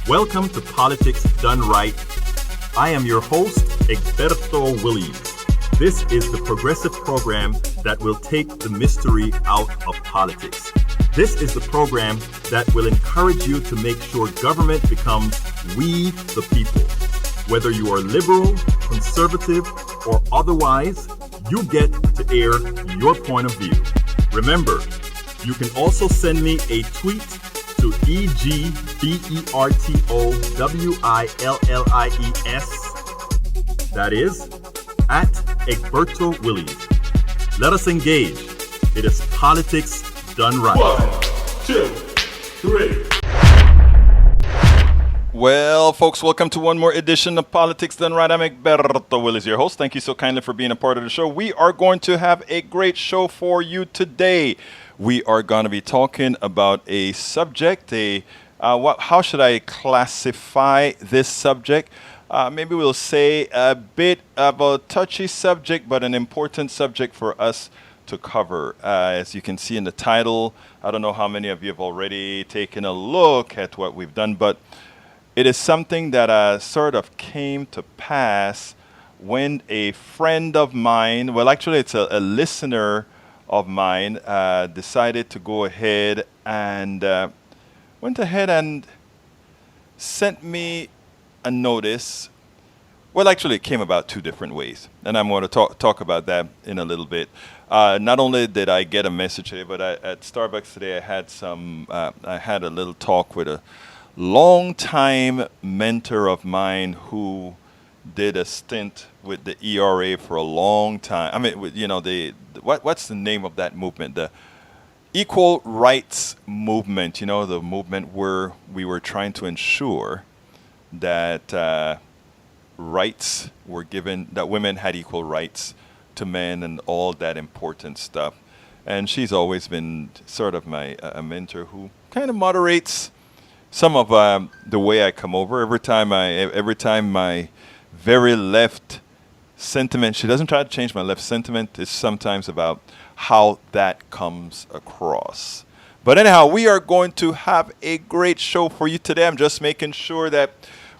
Welcome to Politics Done Right. I am your host, Egberto Williams. This is the progressive program that will take the mystery out of politics. This is the program that will encourage you to make sure government becomes we the people. Whether you are liberal, conservative, or otherwise, you get to air your point of view. Remember, you can also send me a tweet to EGBERTOWILLIES. That is, at Egberto Williams. Let us engage. It is politics done right. 1, 2, 3. Well, folks, welcome to one more edition of Politics Done Right. I'm Egberto Williams, your host. Thank you so kindly for being a part of the show. We are going to have a great show for you today. We are going to be talking about a subject, how should I classify this subject? Maybe we'll say a bit of a touchy subject, but an important subject for us to cover. As you can see in the title, I don't know how many of you have already taken a look at what we've done, but it is something that sort of came to pass when a friend of mine, well, actually it's a listener of mine, decided to go ahead and went ahead and sent me a notice. Well, actually, it came about two different ways, and I'm going to talk about that in a little bit. Not only did I get a message today, but at Starbucks today, I had a little talk with a longtime mentor of mine who did a stint with the ERA for a long time. I mean, what's the name of that movement? The Equal Rights Movement. The movement where we were trying to ensure that rights were given, that women had equal rights to men and all that important stuff. And she's always been sort of a mentor who kind of moderates some of the way I come over. Every time my very left sentiment, she doesn't try to change my left sentiment. It's sometimes about how that comes across. But anyhow, we are going to have a great show for you today. I'm just making sure that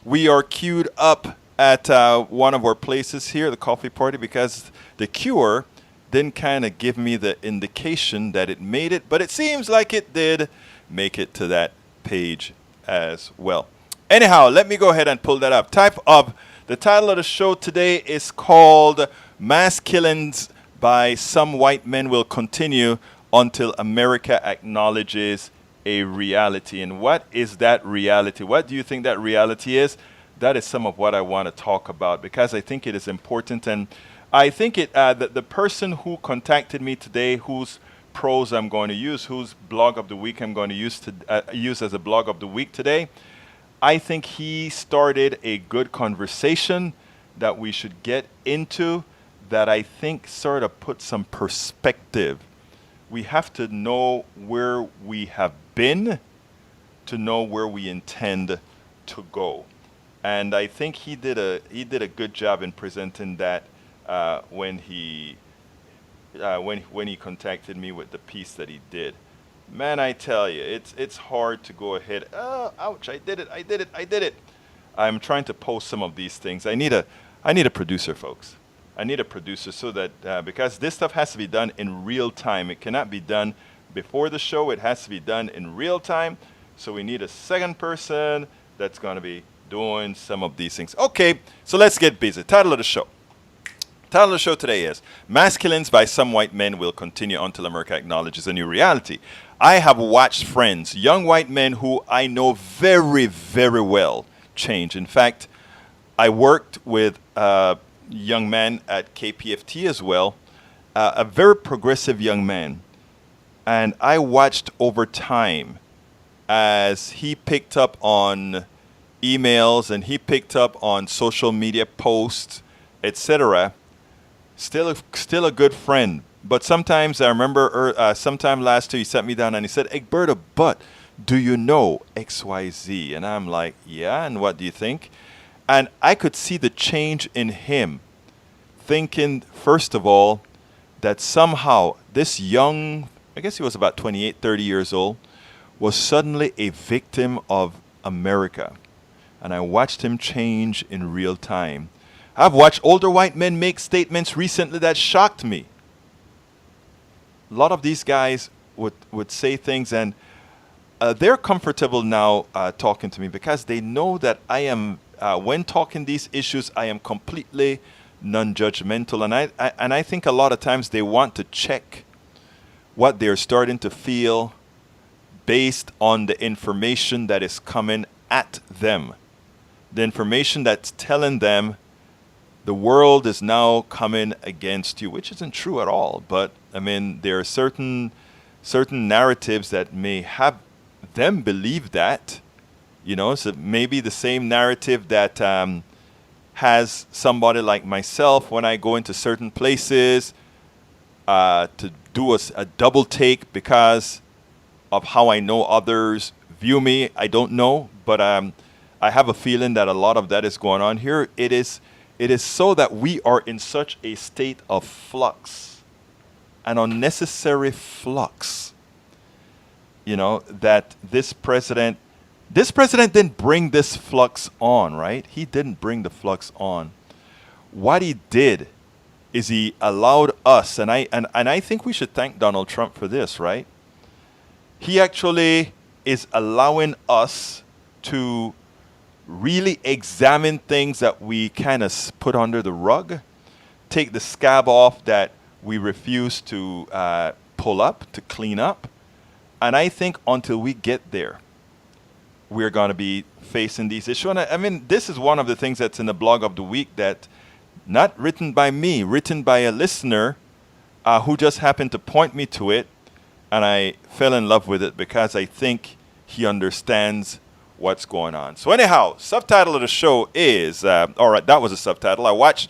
we are queued up at one of our places here, the coffee party, because the queuer didn't kind of give me the indication that it made it, but it seems like it did make it to that page as well. Anyhow, let me go ahead and pull that up. The title of the show today is called Mass Killings by Some White Men Will Continue Until America Acknowledges a Reality. And what is that reality? What do you think that reality is? That is some of what I want to talk about because I think it is important. And I think the person who contacted me today, whose prose I'm going to use, whose blog of the week I'm going to use as a blog of the week today, I think he started a good conversation that we should get into that I think sort of puts some perspective. We have to know where we have been to know where we intend to go. And I think he did a good job in presenting that when he contacted me with the piece that he did. Man, I tell you, it's hard to go ahead. Oh, ouch! I did it. I'm trying to post some of these things. I need a producer, folks. I need a producer so that because this stuff has to be done in real time. It cannot be done before the show. It has to be done in real time. So we need a second person that's going to be doing some of these things. Okay, so let's get busy. Title of the show. Title of the show today is Mass Killings by Some White Men Will Continue Until America Acknowledges a New Reality. I have watched friends, young white men who I know very, very well, change. In fact, I worked with a young man at KPFT as well, a very progressive young man. And I watched over time as he picked up on emails and he picked up on social media posts, etc. Still a good friend. But sometimes I remember sometime last year he sat me down and he said, Egberto, but do you know XYZ? And I'm like, yeah, and what do you think? And I could see the change in him, thinking, first of all, that somehow this young, I guess he was about 28, 30 years old, was suddenly a victim of America. and I watched him change in real time. I've watched older white men make statements recently that shocked me. A lot of these guys would say things, and they're comfortable now talking to me because they know that I am, when talking these issues, I am completely non-judgmental. And I think a lot of times they want to check what they're starting to feel based on the information that is coming at them. The information that's telling them the world is now coming against you, which isn't true at all. But I mean, there are certain narratives that may have them believe that, you know, so maybe the same narrative that has somebody like myself when I go into certain places to do a double take because of how I know others view me. I don't know, but I have a feeling that a lot of that is going on here. It is so that we are in such a state of flux, an unnecessary flux, you know, that this president didn't bring this flux on, right? He didn't bring the flux on. What he did is he allowed us, and I think we should thank Donald Trump for this, right? He actually is allowing us to really examine things that we kind of put under the rug, take the scab off that we refuse to pull up, to clean up. And I think until we get there, we're going to be facing these issues. And I mean, this is one of the things that's in the blog of the week that not written by me, written by a listener who just happened to point me to it. And I fell in love with it because I think he understands what's going on. So anyhow, subtitle of the show is, all right, that was a subtitle. I watched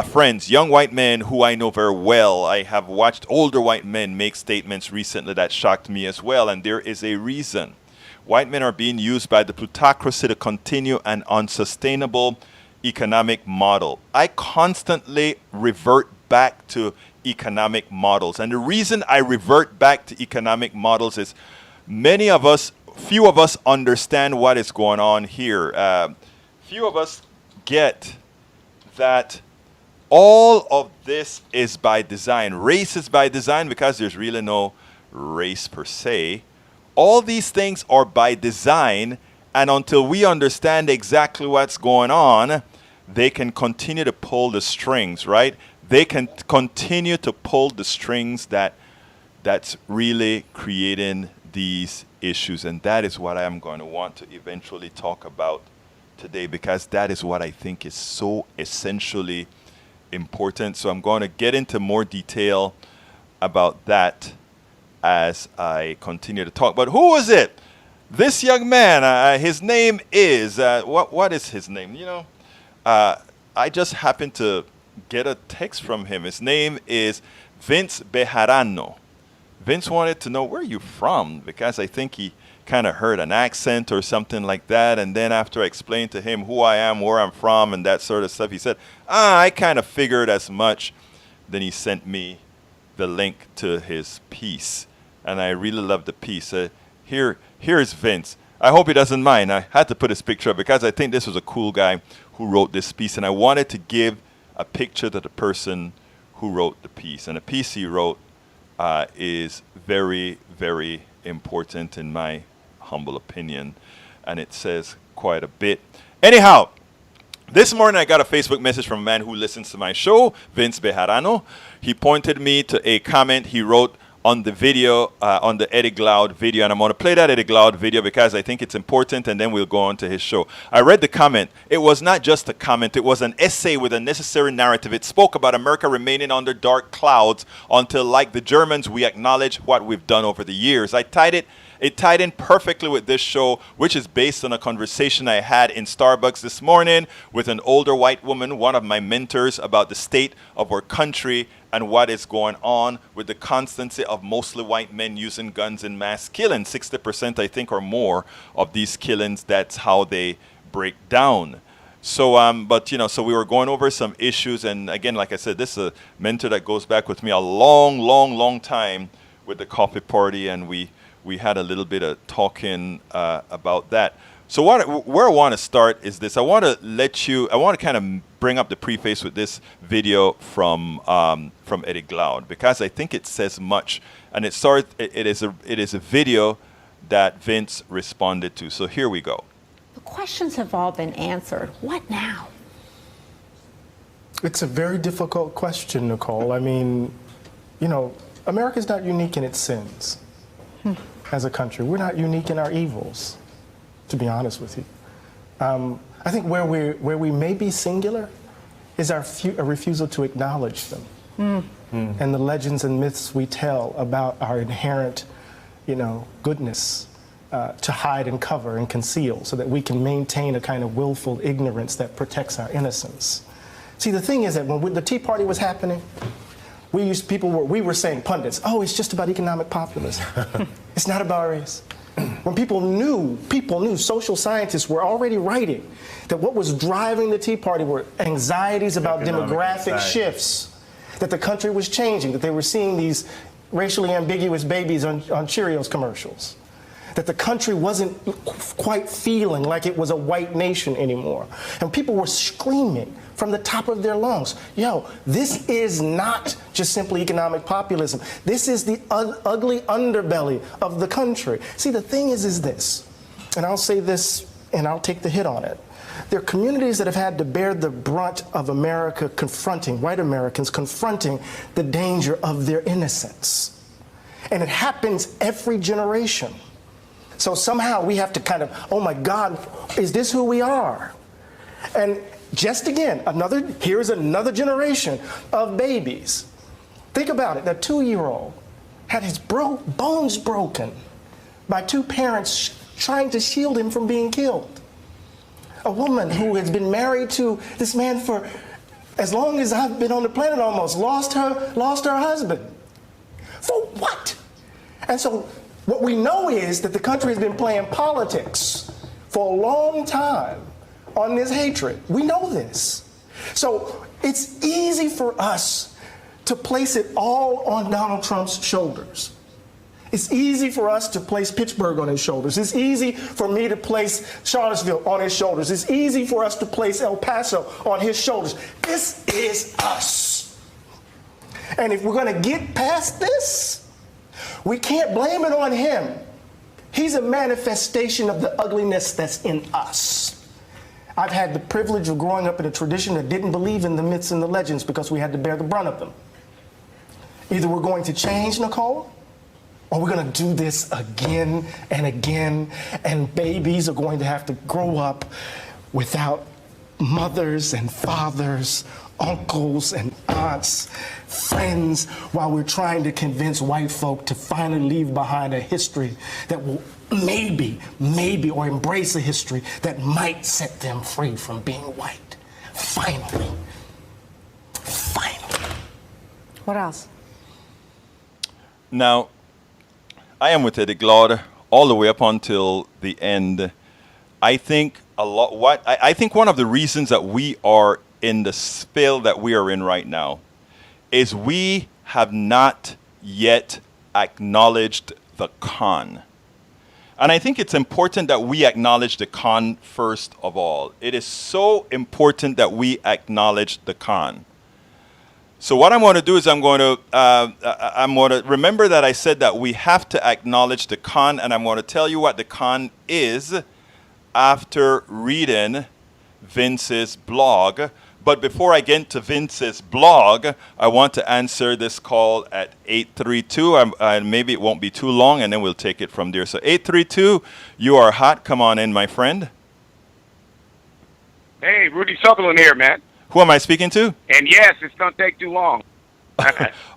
friends, young white men who I know very well. I have watched older white men make statements recently that shocked me as well. And there is a reason. White men are being used by the plutocracy to continue an unsustainable economic model. I constantly revert back to economic models. And the reason I revert back to economic models is few of us understand what is going on here. Few of us get that all of this is by design. Race is by design because there's really no race per se. All these things are by design, and until we understand exactly what's going on, they can continue to pull the strings, right? They can continue to pull the strings that's really creating these issues. And that is what I am going to want to eventually talk about today, because that is what I think is so essentially important. So I'm going to get into more detail about that as I continue to talk. But who is it? This young man, his name is, what is his name? You know, I just happened to get a text from him. His name is Vince Beharano. Vince wanted to know, where are you from? Because I think he kind of heard an accent or something like that. And then after I explained to him who I am, where I'm from, and that sort of stuff, he said, I kind of figured as much. Then he sent me the link to his piece. And I really love the piece. Here's Vince. I hope he doesn't mind. I had to put his picture up because I think this was a cool guy who wrote this piece. And I wanted to give a picture to the person who wrote the piece. And the piece he wrote is very, very important in my humble opinion. And it says quite a bit. Anyhow, this morning I got a Facebook message from a man who listens to my show, Vince Beharano. He pointed me to a comment he wrote on the video, on the Eddie Glaude video. And I'm going to play that Eddie Glaude video because I think it's important, and then we'll go on to his show. I read the comment. It was not just a comment. It was an essay with a necessary narrative. It spoke about America remaining under dark clouds until, like the Germans, we acknowledge what we've done over the years. It tied in perfectly with this show, which is based on a conversation I had in Starbucks this morning with an older white woman, one of my mentors, about the state of our country and what is going on with the constancy of mostly white men using guns in mass killing. 60%, I think, or more of these killings, that's how they break down. So, so we were going over some issues. And again, like I said, this is a mentor that goes back with me a long, long, long time with the coffee party. And we had a little bit of talking about that. So where I want to start is this. I want to kind of bring up the preface with this video from Eddie Glaude, because I think it says much, and it is a video that Vince responded to. So here we go. The questions have all been answered. What now? It's a very difficult question, Nicole. I mean, you know, America's not unique in its sins as a country. We're not unique in our evils, to be honest with you. I think where we may be singular is our refusal to acknowledge them and the legends and myths we tell about our inherent, you know, goodness to hide and cover and conceal so that we can maintain a kind of willful ignorance that protects our innocence. See, the thing is that when the Tea Party was happening, we were saying, pundits, oh, it's just about economic populism. It's not about race. When people knew, social scientists were already writing that what was driving the Tea Party were anxieties about demographic shifts, that the country was changing, that they were seeing these racially ambiguous babies on Cheerios commercials, that the country wasn't quite feeling like it was a white nation anymore. And people were screaming from the top of their lungs, yo, this is not just simply economic populism. This is the ugly underbelly of the country. See, the thing is this, and I'll say this and I'll take the hit on it. There are communities that have had to bear the brunt of America confronting, white Americans confronting the danger of their innocence. And it happens every generation. So somehow we have to kind of, oh my God, is this who we are? And just again, here's another generation of babies. Think about it, that 2-year-old had his bones broken by 2 parents trying to shield him from being killed. A woman who has been married to this man for as long as I've been on the planet almost, lost her husband. For what? And so what we know is that the country has been playing politics for a long time on this hatred. We know this. So it's easy for us to place it all on Donald Trump's shoulders. It's easy for us to place Pittsburgh on his shoulders. It's easy for me to place Charlottesville on his shoulders. It's easy for us to place El Paso on his shoulders. This is us. And if we're going to get past this, we can't blame it on him. He's a manifestation of the ugliness that's in us. I've had the privilege of growing up in a tradition that didn't believe in the myths and the legends because we had to bear the brunt of them. Either we're going to change, Nicole, or we're going to do this again and again, and babies are going to have to grow up without mothers and fathers, uncles and aunts, friends, while we're trying to convince white folk to finally leave behind a history that will maybe, or embrace a history that might set them free from being white. Finally. What else? Now, I am with Eddie Glaude all the way up until the end. I think I think one of the reasons that we are in the spill that we are in right now is we have not yet acknowledged the con. And I think it's important that we acknowledge the con first of all. It is so important that we acknowledge the con. So what I'm going to do is I'm going to remember that I said that we have to acknowledge the con, and I'm going to tell you what the con is after reading Vince's blog. But before I get into Vince's blog, I want to answer this call at 832. And maybe it won't be too long, and then we'll take it from there. So 832, you are hot. Come on in, my friend. Hey, Rudy Sutherland here, man. Who am I speaking to? And yes, it's going to take too long.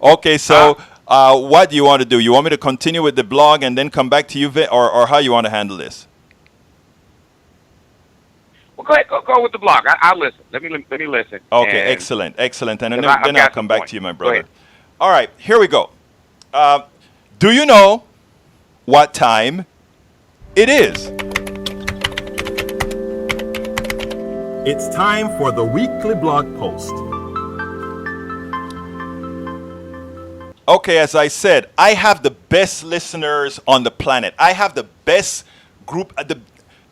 Okay, so what do you want to do? You want me to continue with the blog and then come back to you, or how you want to handle this? Well, go ahead, go with the blog. I'll listen. Let me listen. Okay, and excellent. And then I've I'll got come some back points. to you, my Go brother. ahead. All right, here we go. Do you know what time it is? It's time for the weekly blog post. Okay, as I said, I have the best listeners on the planet. I have the best group.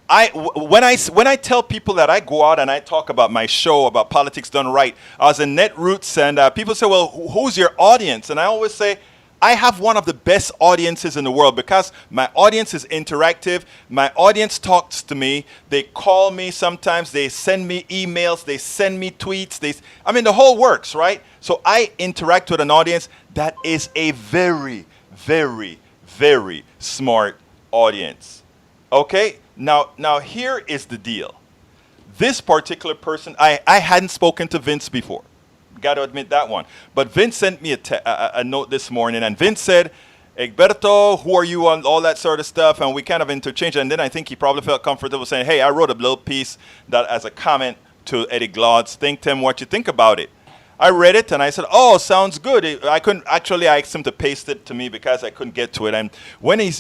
when I tell people that I go out and I talk about my show, about politics done right, I was in Netroots, and people say, well, who's your audience? And I always say, I have one of the best audiences in the world because my audience is interactive. My audience talks to me. They call me sometimes. They send me emails. They send me tweets. The whole works, right? So I interact with an audience that is a very, very, very smart audience. Okay? Now here is the deal. This particular person, I hadn't spoken to Vince before. Got to admit that one. But Vince sent me a note this morning, and Vince said, Egberto, who are you on all that sort of stuff? And we kind of interchanged. And then I think he probably felt comfortable saying, hey, I wrote a little piece that as a comment to Eddie Glaude's thing. Tim, what you think about it? I read it and I said, oh, sounds good. I asked him to paste it to me because I couldn't get to it. And when he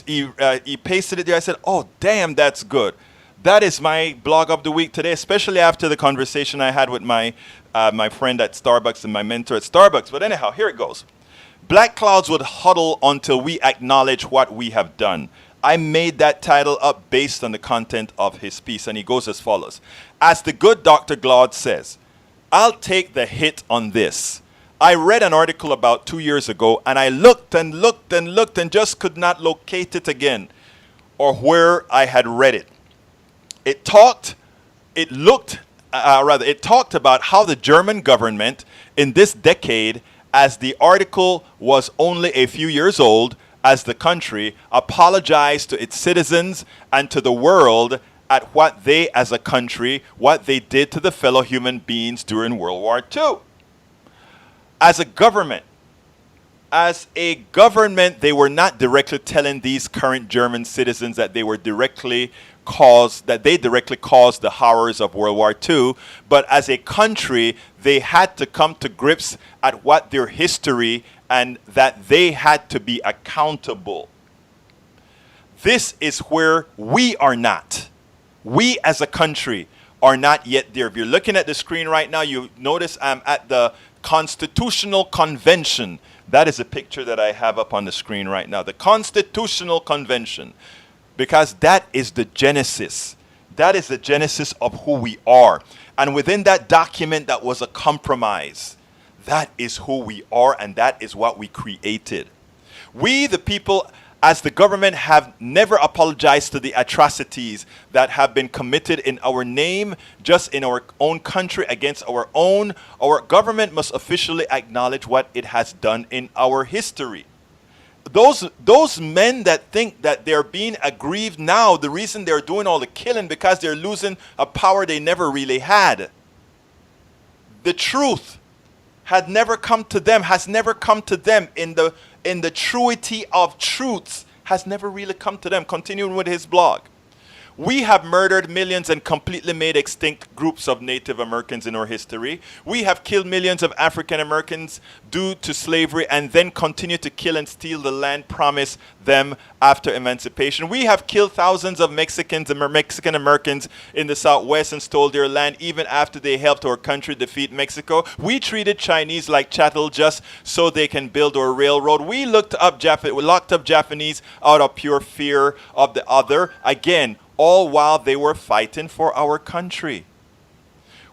pasted it there, I said, oh, damn, that's good. That is my blog of the week today, especially after the conversation I had with my friend at Starbucks and my mentor at Starbucks. But anyhow, here it goes. Black clouds would huddle until we acknowledge what we have done. I made that title up based on the content of his piece, and he goes as follows. As the good Dr. Glaude says, I'll take the hit on this. I read an article about 2 years ago, and I looked and looked and looked and just could not locate it again or where I had read it. It talked about how the German government in this decade, as the article was only a few years old, as the country apologized to its citizens and to the world at what they as a country, what they did to the fellow human beings during World War II. As a government, they were not directly telling these current German citizens that they directly caused the horrors of World War II, but as a country, they had to come to grips at what their history and that they had to be accountable. This is where we are not. We as a country are not yet there. If you're looking at the screen right now, you notice I'm at the Constitutional Convention. That is a picture that I have up on the screen right now. The Constitutional Convention. Because that is the genesis. That is the genesis of who we are. And within that document that was a compromise, that is who we are and that is what we created. We, the people, as the government, have never apologized to the atrocities that have been committed in our name, just in our own country, against our own. Our government must officially acknowledge what it has done in our history. Those men that think that they're being aggrieved now, the reason they're doing all the killing because they're losing a power they never really had. The truth has never come to them in the truity of truths, has never really come to them. Continuing with his blog. We have murdered millions and completely made extinct groups of Native Americans in our history. We have killed millions of African Americans due to slavery and then continue to kill and steal the land promised them after emancipation. We have killed thousands of Mexicans and Mexican Americans in the Southwest and stole their land even after they helped our country defeat Mexico. We treated Chinese like chattel just so they can build our railroad. We locked up Japanese out of pure fear of the other. Again, all while they were fighting for our country.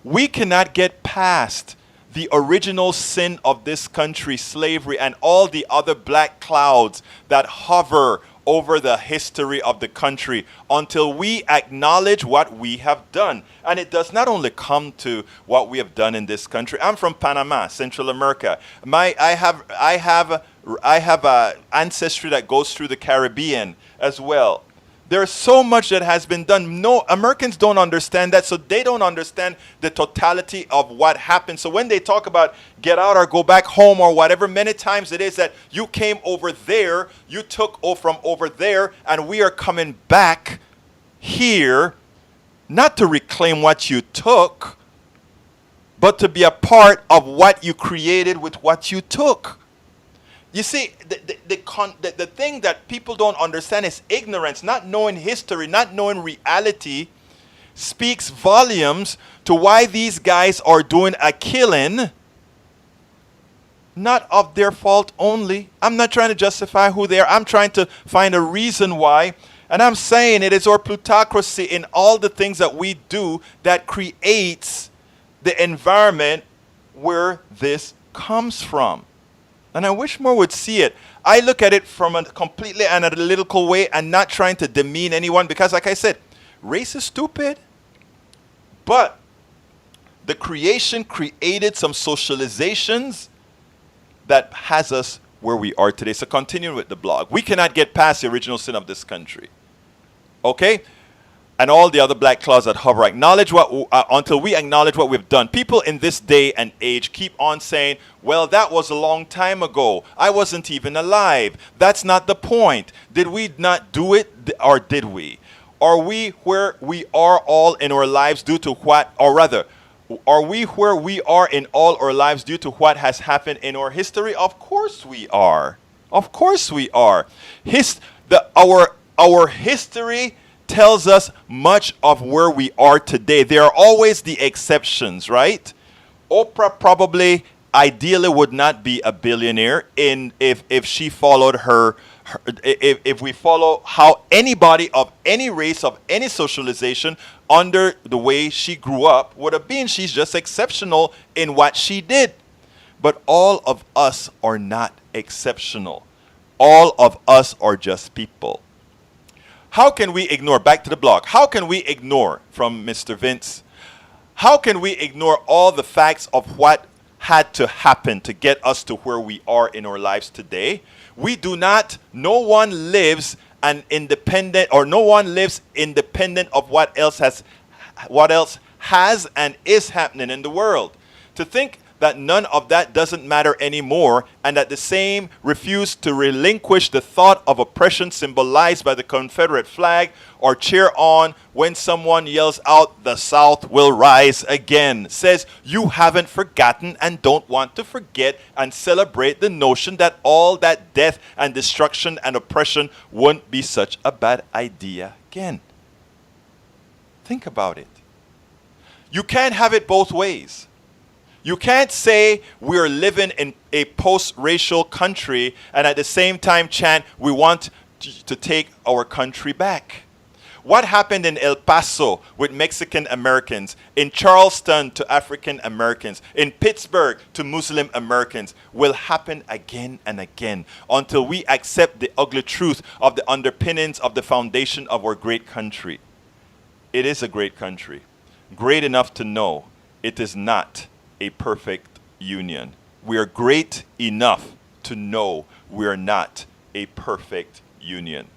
We cannot get past the original sin of this country, slavery, and all the other black clouds that hover over the history of the country until we acknowledge what we have done. And it does not only come to what we have done in this country. I'm from Panama, Central America. I have a ancestry that goes through the Caribbean as well. There's so much that has been done. No, Americans don't understand that, so they don't understand the totality of what happened. So when they talk about get out or go back home or whatever, many times it is that you came over there, you took from over there, and we are coming back here, not to reclaim what you took, but to be a part of what you created with what you took. You see, the thing that people don't understand is ignorance, not knowing history, not knowing reality, speaks volumes to why these guys are doing a killing, not of their fault only. I'm not trying to justify who they are. I'm trying to find a reason why. And I'm saying it is our plutocracy in all the things that we do that creates the environment where this comes from. And I wish more would see it. I look at it from a completely analytical way and not trying to demean anyone because, like I said, race is stupid. But the creation created some socializations that has us where we are today. So continuing with the blog. We cannot get past the original sin of this country. Okay? And all the other black clouds that hover. Until we acknowledge what we've done. People in this day and age keep on saying, well, that was a long time ago. I wasn't even alive. That's not the point. Did we not do it, or did we? Are we where we are all in our lives due to what, or rather, are we where we are in all our lives due to what has happened in our history? Of course we are. Of course we are. Our history tells us much of where we are today. There are always the exceptions, right? Oprah probably, ideally, would not be a billionaire if she followed if we follow how anybody of any race, of any socialization, under the way she grew up would have been. She's just exceptional in what she did. But all of us are not exceptional. All of us are just people. How can we ignore, back to the blog, how can we ignore, from Mr. Vince, how can we ignore all the facts of what had to happen to get us to where we are in our lives today? No one lives an independent, or no one lives independent of what else has and is happening in the world. To think that none of that doesn't matter anymore, and that the same refuse to relinquish the thought of oppression symbolized by the Confederate flag, or cheer on when someone yells out, "The South will rise again," says you haven't forgotten and don't want to forget and celebrate the notion that all that death and destruction and oppression wouldn't be such a bad idea again. Think about it. You can't have it both ways. You can't say we're living in a post-racial country and at the same time chant we want to take our country back. What happened in El Paso with Mexican Americans, in Charleston to African Americans, in Pittsburgh to Muslim Americans will happen again and again until we accept the ugly truth of the underpinnings of the foundation of our great country. It is a great country, great enough to know it is not a perfect union. We are great enough to know we are not a perfect union.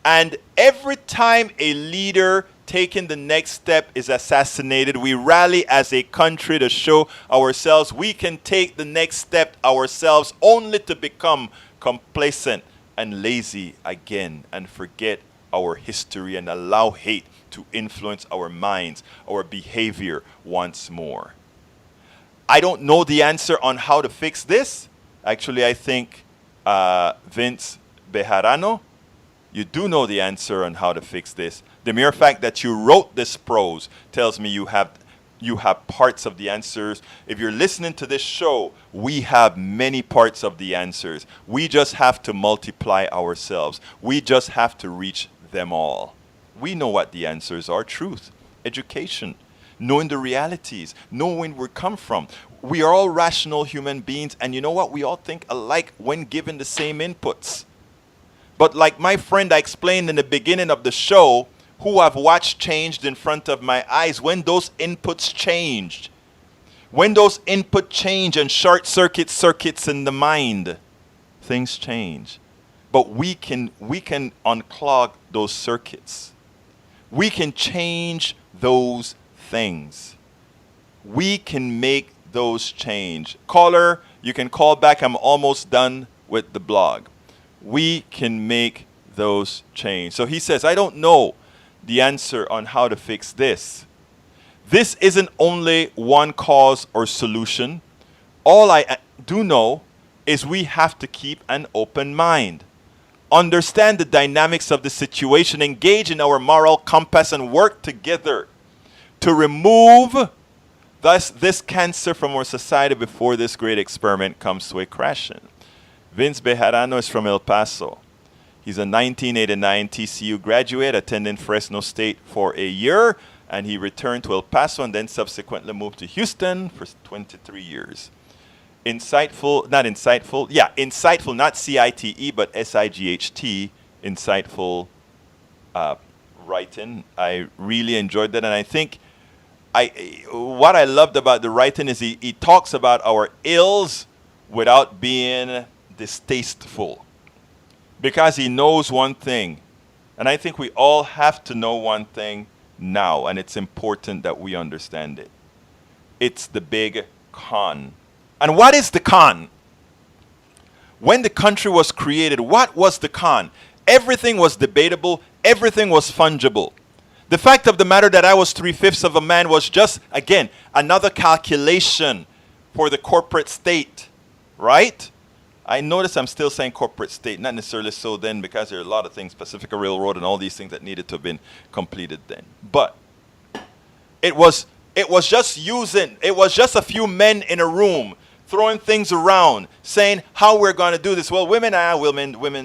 And every time a leader taking the next step is assassinated, we rally as a country to show ourselves we can take the next step ourselves, only to become complacent and lazy again and forget our history and allow hate to influence our minds, our behavior once more. I don't know the answer on how to fix this. Actually, I think Vince Beharano, you do know the answer on how to fix this. The mere fact that you wrote this prose tells me you have parts of the answers. If you're listening to this show, we have many parts of the answers. We just have to multiply ourselves. We just have to reach them all. We know what the answers are: truth, education, knowing the realities, knowing where we come from. We are all rational human beings, and you know what? We all think alike when given the same inputs. But like my friend I explained in the beginning of the show, who I've watched changed in front of my eyes, when those inputs changed, when those input change and short circuits in the mind, things change. But we can unclog those circuits. We can change those things. We can make those change. Caller, you can call back. I'm almost done with the blog. We can make those change. So he says, I don't know the answer on how to fix this. This isn't only one cause or solution. All I do know is we have to keep an open mind. Understand the dynamics of the situation, engage in our moral compass, and work together to remove this cancer from our society before this great experiment comes to a crashing. Vince Beharano is from El Paso. He's a 1989 TCU graduate, attending Fresno State for a year, and he returned to El Paso and then subsequently moved to Houston for 23 years. Insightful, not CITE, but SIGHT, insightful writing. I really enjoyed that, and I think what I loved about the writing is he talks about our ills without being distasteful, because he knows one thing, and I think we all have to know one thing now, and it's important that we understand it. It's the big con. And what is the con? When the country was created, what was the con? Everything was debatable, everything was fungible. The fact of the matter that I was 3/5 of a man was just, again, another calculation for the corporate state, right? I notice I'm still saying corporate state, not necessarily so then, because there are a lot of things, Pacific Railroad and all these things that needed to have been completed then. But it was just a few men in a room throwing things around, saying how we're going to do this. Well, women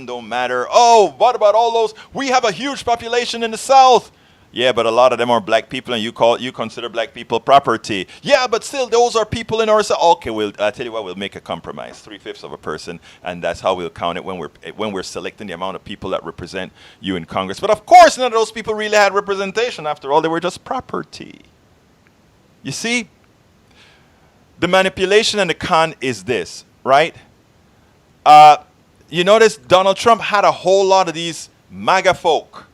don't matter. Oh, what about all those? We have a huge population in the South. Yeah, but a lot of them are black people, and you consider black people property. Yeah, but still, those are people in our South. Okay, I tell you what, we'll make a compromise, 3/5 of a person, and that's how we'll count it when we're selecting the amount of people that represent you in Congress. But of course, none of those people really had representation. After all, they were just property. You see, the manipulation and the con is this, right? You notice Donald Trump had a whole lot of these MAGA folk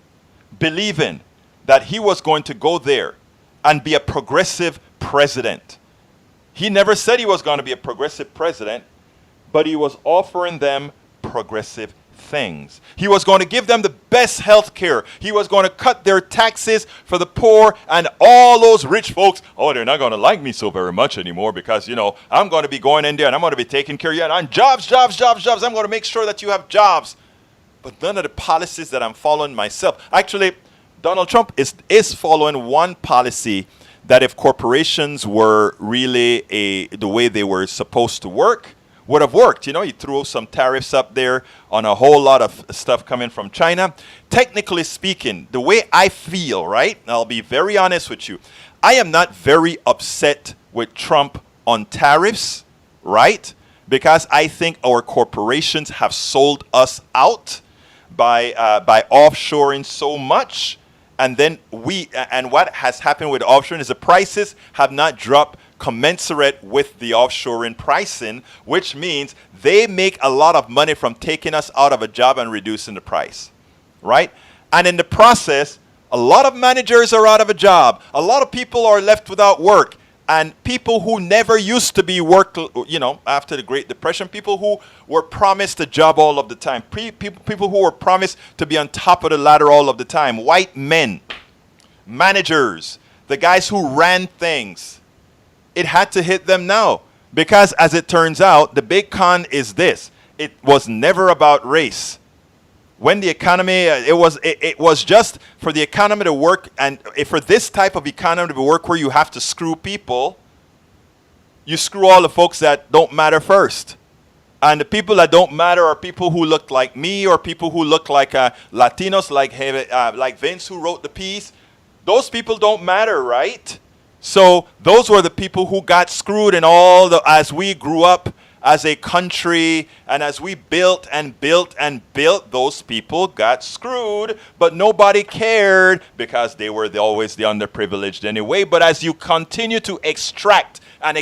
believing that he was going to go there and be a progressive president. He never said he was going to be a progressive president, but he was offering them progressive things. He was going to give them the best health care. He was going to cut their taxes for the poor, and all those rich folks, oh, they're not going to like me so very much anymore because, I'm going to be going in there and I'm going to be taking care of you, and jobs. I'm going to make sure that you have jobs. But none of the policies that I'm following myself. Actually, Donald Trump is following one policy that if corporations were really the way they were supposed to work, would have worked. He threw some tariffs up there on a whole lot of stuff coming from China. Technically speaking, the way I feel, right? I'll be very honest with you. I am not very upset with Trump on tariffs, right? Because I think our corporations have sold us out by offshoring so much. And then what has happened with offshoring is the prices have not dropped commensurate with the offshoring pricing, which means they make a lot of money from taking us out of a job and reducing the price, right? And in the process, a lot of managers are out of a job. A lot of people are left without work. And people who never used to be after the Great Depression, people who were promised a job all of the time, people who were promised to be on top of the ladder all of the time, white men, managers, the guys who ran things, it had to hit them now. Because as it turns out, the big con is this. It was never about race. When the economy, it was just for the economy to work, and for this type of economy to work where you have to screw people, you screw all the folks that don't matter first. And the people that don't matter are people who look like me, or people who look like Latinos, like Vince who wrote the piece. Those people don't matter, right? So those were the people who got screwed as we grew up as a country, and as we built and built and built, those people got screwed, but nobody cared because they were always the underprivileged anyway. But as you continue to extract and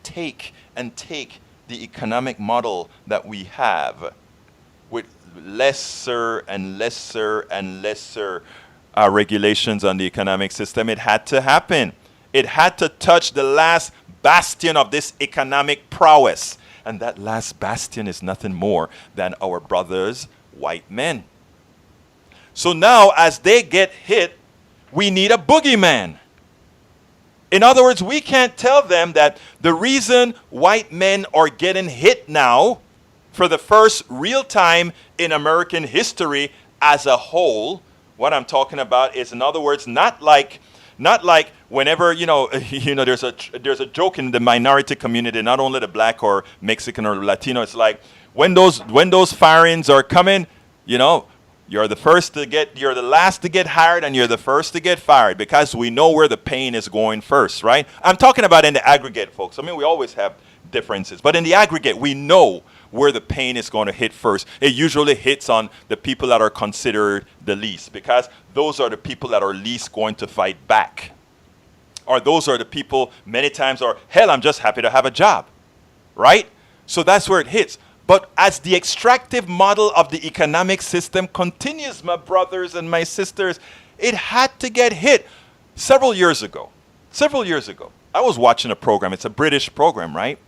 take the economic model that we have with lesser and lesser and lesser regulations on the economic system, it had to happen. It had to touch the last bastion of this economic prowess. And that last bastion is nothing more than our brothers, white men. So now, as they get hit, we need a boogeyman. In other words, we can't tell them that the reason white men are getting hit now, for the first real time in American history as a whole, what I'm talking about is, in other words, not like whenever there's a joke in the minority community, not only the black or Mexican or Latino. It's like when those firings are coming, You know, you're the last to get hired, and you're the first to get fired, because we know where the pain is going first, right? I'm talking about in the aggregate, folks. I mean, we always have differences, but in the aggregate, we know where the pain is going to hit first. It usually hits on the people that are considered the least, because those are the people that are least going to fight back. Or those are the people many times are, hell, I'm just happy to have a job, right? So that's where it hits. But as the extractive model of the economic system continues, my brothers and my sisters, it had to get hit. Several years ago, I was watching a program. It's a British program, right?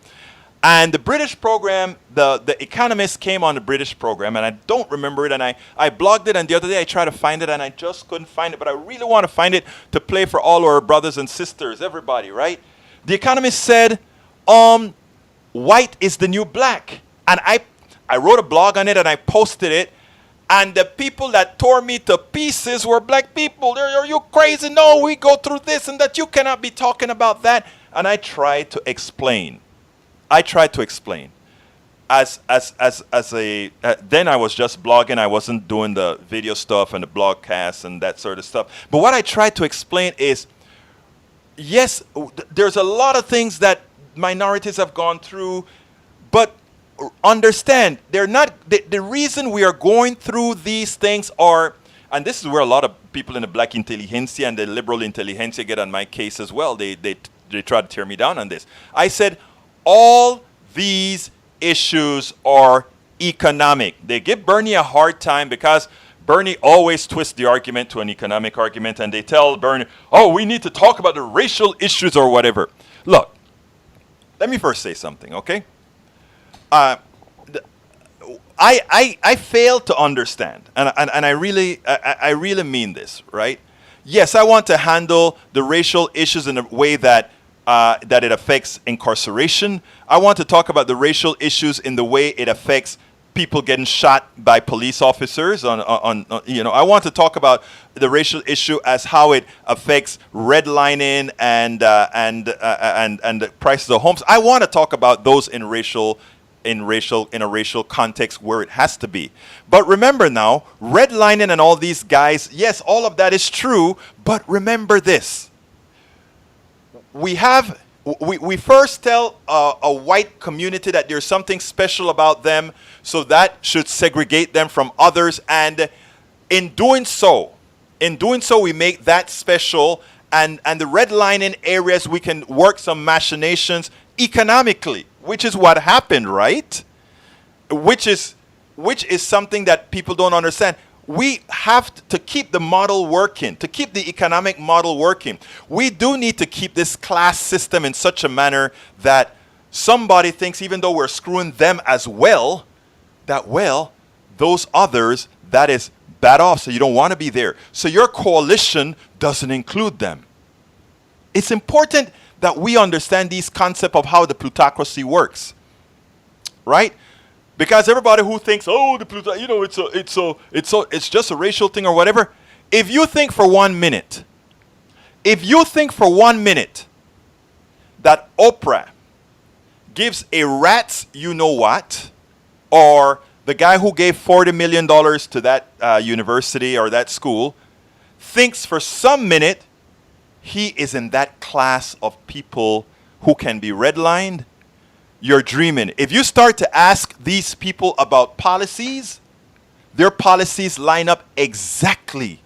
And the British program, the economist came on the British program, and I don't remember it, and I blogged it, and the other day I tried to find it, and I just couldn't find it, but I really want to find it to play for all our brothers and sisters, everybody, right? The economist said, white is the new black. And I wrote a blog on it, and I posted it, and the people that tore me to pieces were black people. Are you crazy? No, we go through this and that. You cannot be talking about that. And I tried to explain. Then I was just blogging. I wasn't doing the video stuff and the blogcasts and that sort of stuff. But what I tried to explain is, yes, there's a lot of things that minorities have gone through, but understand, they're not, the reason we are going through these things are, and this is where a lot of people in the black intelligentsia and the liberal intelligentsia get on my case as well. They try to tear me down on this. I said, all these issues are economic. They give Bernie a hard time because Bernie always twists the argument to an economic argument, and they tell Bernie, oh, we need to talk about the racial issues or whatever. Look, let me first say something, okay? I fail to understand, and I really mean this, right? Yes, I want to handle the racial issues in a way that that it affects incarceration. I want to talk about the racial issues in the way it affects people getting shot by police officers. I want to talk about the racial issue as how it affects redlining and the prices of homes. I want to talk about those in a racial context where it has to be. But remember now, redlining and all these guys, yes, all of that is true, but remember this. We first tell a white community that there's something special about them, so that should segregate them from others, and in doing so we make that special, and the redlining areas we can work some machinations economically, which is what happened, right? Which is something that people don't understand. We have to keep the model working, to keep the economic model working. We do need to keep this class system in such a manner that somebody thinks, even though we're screwing them as well, that, well, those others, that is bad off, so you don't want to be there. So your coalition doesn't include them. It's important that we understand these concepts of how the plutocracy works, right? Because everybody who thinks, oh, it's just a racial thing or whatever. If you think for 1 minute that Oprah gives a rat's you-know-what, or the guy who gave $40 million to that university or that school thinks for some minute he is in that class of people who can be redlined, you're dreaming. If you start to ask these people about policies, their policies line up exactly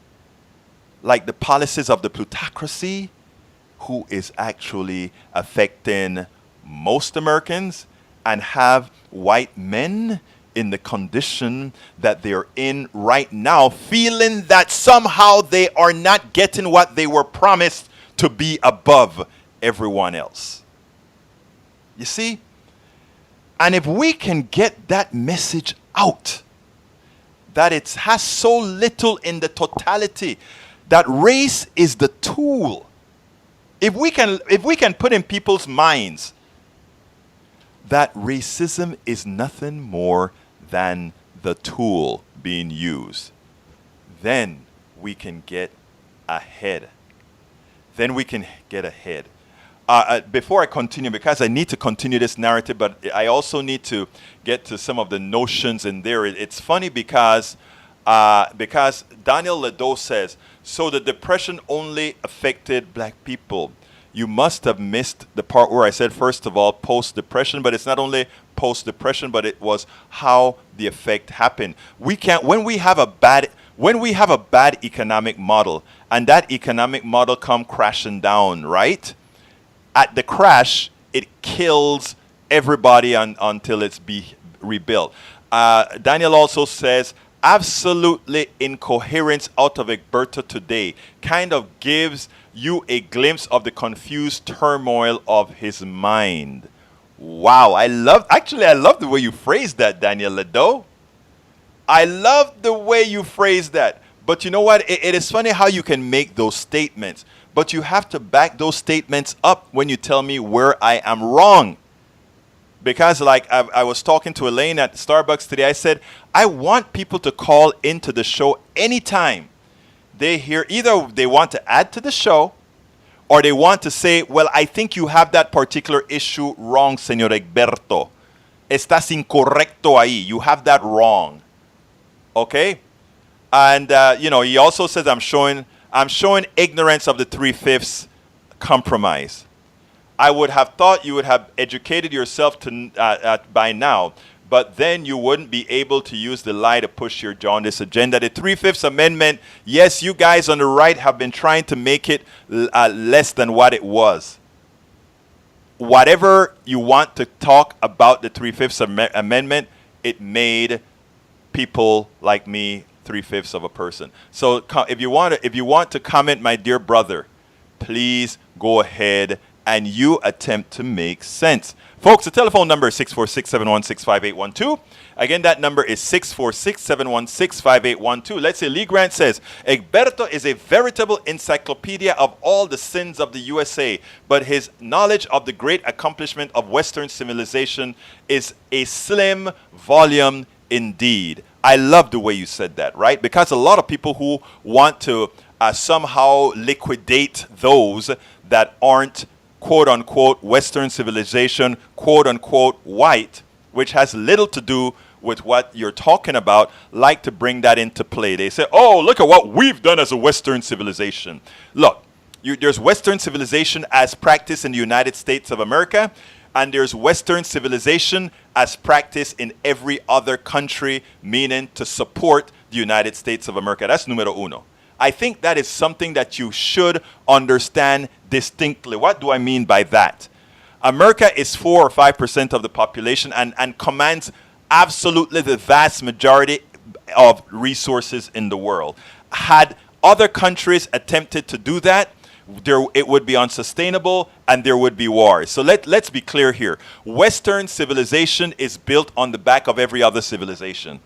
like the policies of the plutocracy, who is actually affecting most Americans and have white men in the condition that they're in right now, feeling that somehow they are not getting what they were promised to be above everyone else. You see? And if we can get that message out, that it has so little in the totality, that race is the tool. If we can put in people's minds that racism is nothing more than the tool being used, then we can get ahead. Before I continue, because I need to continue this narrative, but I also need to get to some of the notions in there. It's funny because because Daniel Ledo says, so the depression only affected black people. You must have missed the part where I said, first of all, post-depression, but it's not only post-depression, but it was how the effect happened. We can't, when we have a bad economic model, and that economic model come crashing down, right? At the crash, it kills everybody until it's rebuilt. Daniel also says, absolutely incoherence out of Egberto today kind of gives you a glimpse of the confused turmoil of his mind. Wow, I love the way you phrased that, Daniel Ledo. I love the way you phrased that. But you know what? It is funny how you can make those statements, but you have to back those statements up when you tell me where I am wrong. Because like I was talking to Elaine at Starbucks today, I said, I want people to call into the show anytime they hear, either they want to add to the show or they want to say, well, I think you have that particular issue wrong, Señor Egberto. Estás incorrecto ahí. You have that wrong. Okay? And, he also says, I'm showing ignorance of the 3/5 compromise. I would have thought you would have educated yourself by now, but then you wouldn't be able to use the lie to push your jaundice agenda. The 3/5 amendment, yes, you guys on the right have been trying to make it less than what it was. Whatever you want to talk about the 3/5 amendment, it made people like me 3/5 of a person. So if you want to comment, my dear brother, please go ahead and you attempt to make sense. Folks, the telephone number is 646-716-5812. Again, that number is 646-716-5812. Let's say Lee Grant says, Egberto is a veritable encyclopedia of all the sins of the USA, but his knowledge of the great accomplishment of Western civilization is a slim volume indeed. I love the way you said that, right? Because a lot of people who want to somehow liquidate those that aren't quote-unquote Western civilization, quote-unquote white, which has little to do with what you're talking about, like to bring that into play. They say, oh, look at what we've done as a Western civilization. Look, there's Western civilization as practiced in the United States of America, and there's Western civilization as practiced in every other country, meaning to support the United States of America. That's numero uno. I think that is something that you should understand distinctly. What do I mean by that? America is 4 or 5% of the population and commands absolutely the vast majority of resources in the world. Had other countries attempted to do that, it would be unsustainable and there would be wars. So let's be clear here. Western civilization is built on the back of every other civilization.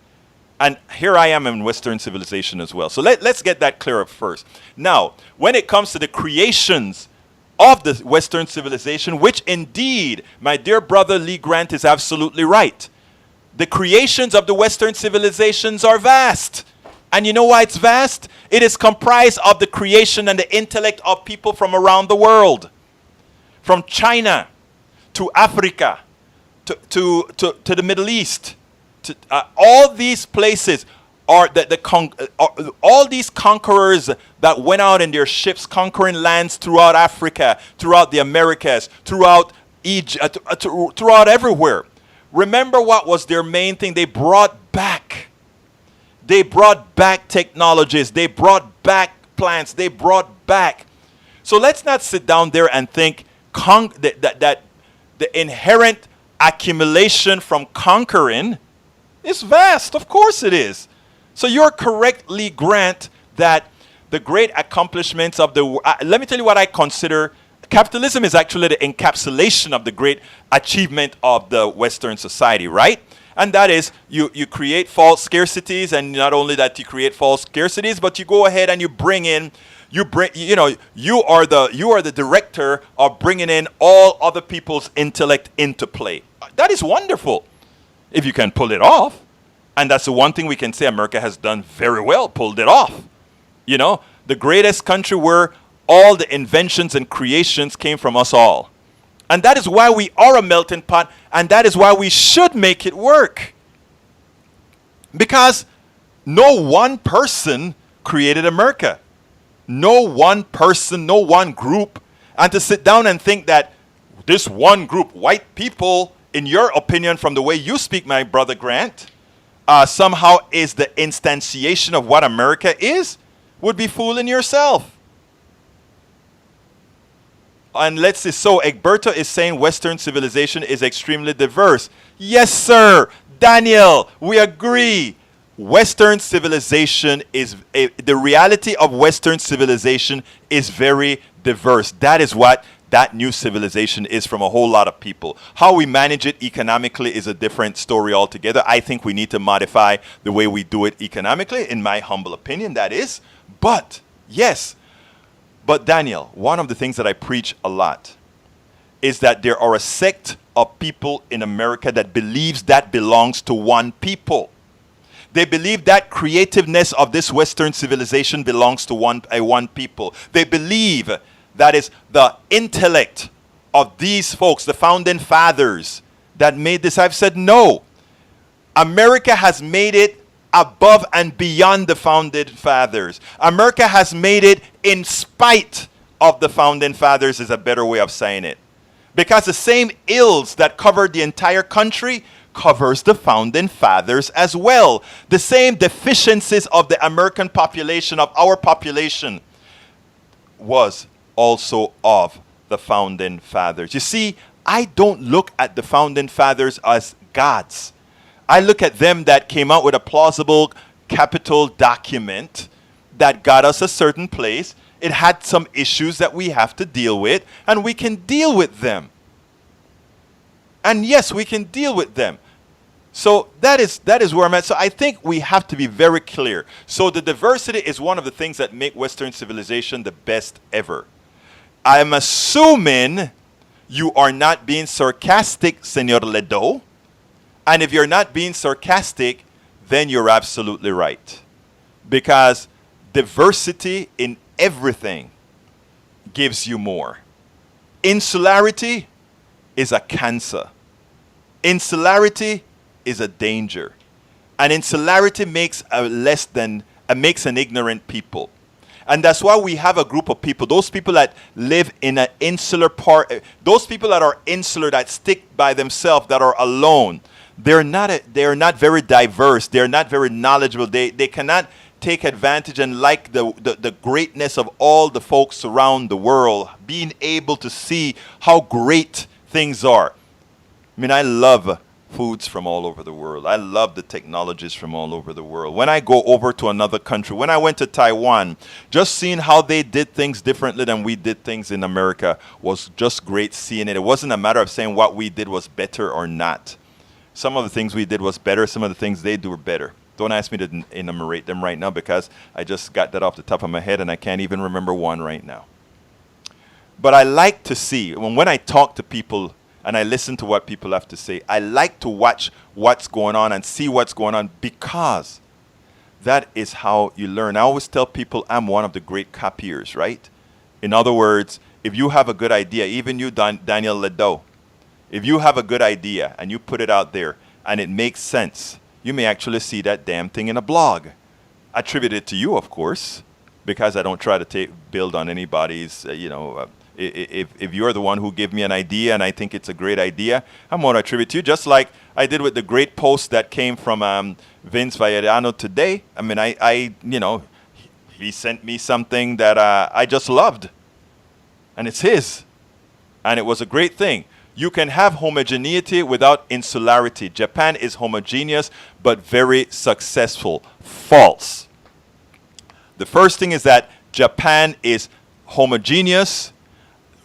And here I am in Western civilization as well. So let's get that clear up first. Now, when it comes to the creations of the Western civilization, which indeed, my dear brother Lee Grant is absolutely right. The creations of the Western civilizations are vast. And you know why it's vast? It is comprised of the creation and the intellect of people from around the world. From China to Africa to the Middle East. All these places are all these conquerors that went out in their ships conquering lands throughout Africa, throughout the Americas, throughout Egypt, throughout everywhere. Remember what was their main thing? They brought back technologies. They brought back plants. They brought back. So let's not sit down there and think that the inherent accumulation from conquering is vast. Of course it is. So you're correct, Lee Grant, that the great accomplishments of let me tell you what I consider. Capitalism is actually the encapsulation of the great achievement of the Western society, right? And that is you create false scarcities, and not only that you create false scarcities, but you go ahead and you are the director of bringing in all other people's intellect into play. That is wonderful if you can pull it off. And that's the one thing we can say America has done very well, pulled it off. You know, the greatest country where all the inventions and creations came from us all. And that is why we are a melting pot, and that is why we should make it work. Because No one person created America. No one person, no one group. And to sit down and think that this one group, white people, in your opinion, from the way you speak, my brother Grant, somehow is the instantiation of what America is, would be fooling yourself. And let's see, so Egberto is saying Western civilization is extremely diverse. Yes, sir. Daniel, we agree. Western civilization is, the reality of Western civilization is very diverse. That is what that new civilization is from a whole lot of people. How we manage it economically is a different story altogether. I think we need to modify the way we do it economically, in my humble opinion, that is. But, yes. But Daniel, one of the things that I preach a lot is that there are a sect of people in America that believes that belongs to one people. They believe that creativeness of this Western civilization belongs to one people. They believe that is the intellect of these folks, the founding fathers that made this. I've said no. America has made it above and beyond the founding fathers. America has made it in spite of the founding fathers is a better way of saying it. Because the same ills that covered the entire country covers the founding fathers as well. The same deficiencies of the American population, of our population, was also of the founding fathers. You see, I don't look at the founding fathers as gods. I look at them that came out with a plausible capital document that got us a certain place. It had some issues that we have to deal with, and we can deal with them. And yes, we can deal with them. So that is where I'm at. So I think we have to be very clear. So the diversity is one of the things that make Western civilization the best ever. I'm assuming you are not being sarcastic, Senor Ledo. And if you're not being sarcastic, then you're absolutely right. Because diversity in everything gives you more. Insularity is a cancer. Insularity is a danger. And insularity makes makes an ignorant people. And that's why we have a group of people, those people that live in an insular part, those people that are insular, that stick by themselves, that are alone. They're not very diverse. They're not very knowledgeable. They cannot take advantage and like the greatness of all the folks around the world, being able to see how great things are. I mean, I love foods from all over the world. I love the technologies from all over the world. When I go over to another country, when I went to Taiwan, just seeing how they did things differently than we did things in America was just great seeing it. It wasn't a matter of saying what we did was better or not. Some of the things we did was better. Some of the things they do were better. Don't ask me to enumerate them right now because I just got that off the top of my head and I can't even remember one right now. But I like to see, when I talk to people and I listen to what people have to say, I like to watch what's going on and see what's going on, because that is how you learn. I always tell people I'm one of the great copiers, right? In other words, if you have a good idea, even you, Daniel Ledo, if you have a good idea and you put it out there and it makes sense, you may actually see that damn thing in a blog. Attribute it to you, of course, because I don't try to build on anybody's, if you're the one who gave me an idea and I think it's a great idea, I'm going to attribute to you, just like I did with the great post that came from Vince Valeriano today. I mean, he sent me something that I just loved, and it's his, and it was a great thing. You can have homogeneity without insularity. Japan is homogeneous but very successful. False. The first thing is that Japan is homogeneous,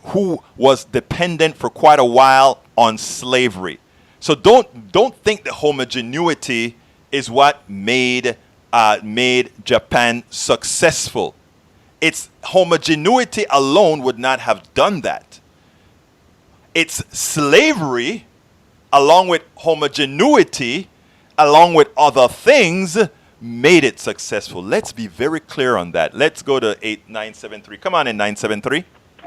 who was dependent for quite a while on slavery. So don't think that homogeneity is what made Japan successful. It's homogeneity alone would not have done that. It's slavery, along with homogeneity, along with other things, made it successful. Let's be very clear on that. Let's go to 8973. Come on in, 973.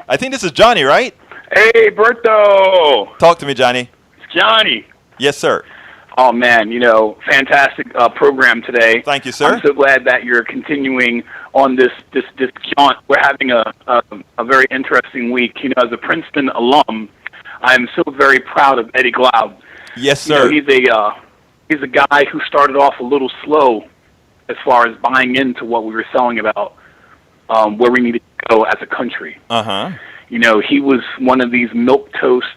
I think this is Johnny, right? Hey, Berto. Talk to me, Johnny. It's Johnny. Yes, sir. Oh man, fantastic program today. Thank you, sir. I'm so glad that you're continuing on this jaunt. We're having a very interesting week. As a Princeton alum, I'm so very proud of Eddie Glaude. Yes, sir. He's a guy who started off a little slow as far as buying into what we were selling about where we needed to go as a country. He was one of these milquetoast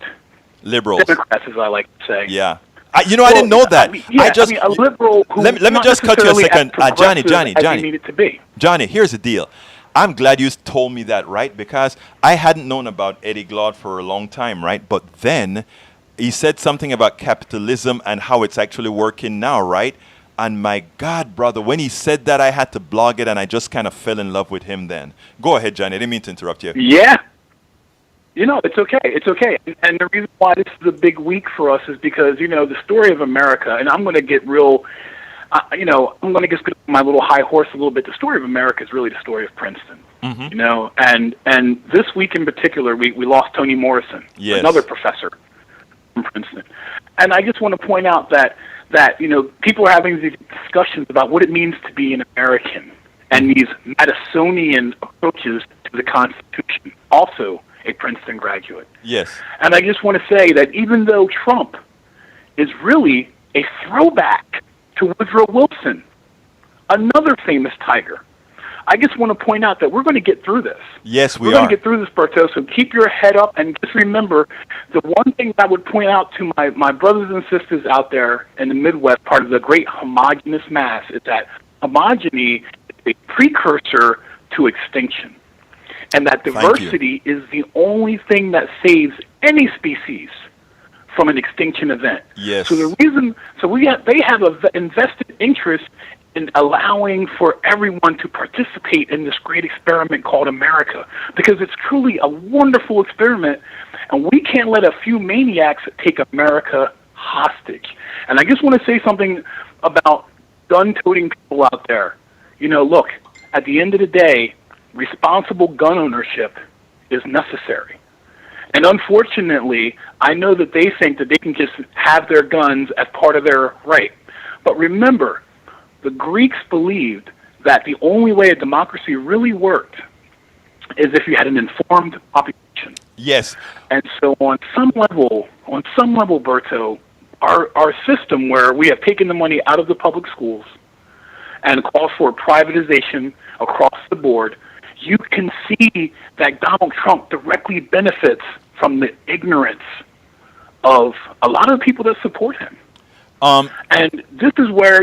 liberals, Democrats, as I like to say. Yeah. I didn't know that. A liberal who let me just cut you a second. Johnny. Needed to be. Johnny, here's the deal. I'm glad you told me that, right? Because I hadn't known about Eddie Glaude for a long time, right? But then he said something about capitalism and how it's actually working now, right? And my God, brother, when he said that, I had to blog it, and I just kind of fell in love with him then. Go ahead, Johnny. I didn't mean to interrupt you. Yeah. It's okay. It's okay. And the reason why this is a big week for us is because, the story of America, and I'm going to get real, I'm going to just get my little high horse a little bit. The story of America is really the story of Princeton, and this week in particular, we lost Toni Morrison, another professor from Princeton. And I just want to point out that people are having these discussions about what it means to be an American and these Madisonian approaches to the Constitution, also a Princeton graduate. Yes. And I just want to say that even though Trump is really a throwback to Woodrow Wilson, another famous tiger, I just want to point out that we're going to get through this. Yes, we're going to get through this, Berto, so keep your head up and just remember the one thing I would point out to my brothers and sisters out there in the Midwest, part of the great homogeneous mass, is that homogeny is a precursor to extinction. And that diversity is the only thing that saves any species from an extinction event. Yes. So they have an invested interest in allowing for everyone to participate in this great experiment called America, because it's truly a wonderful experiment, and we can't let a few maniacs take America hostage. And I just want to say something about gun-toting people out there. Look, at the end of the day, responsible gun ownership is necessary. And unfortunately, I know that they think that they can just have their guns as part of their right. But remember, the Greeks believed that the only way a democracy really worked is if you had an informed population. Yes. And so on some level, Berto, our system where we have taken the money out of the public schools and called for privatization across the board, you can see that Donald Trump directly benefits from the ignorance of a lot of the people that support him. And this is where,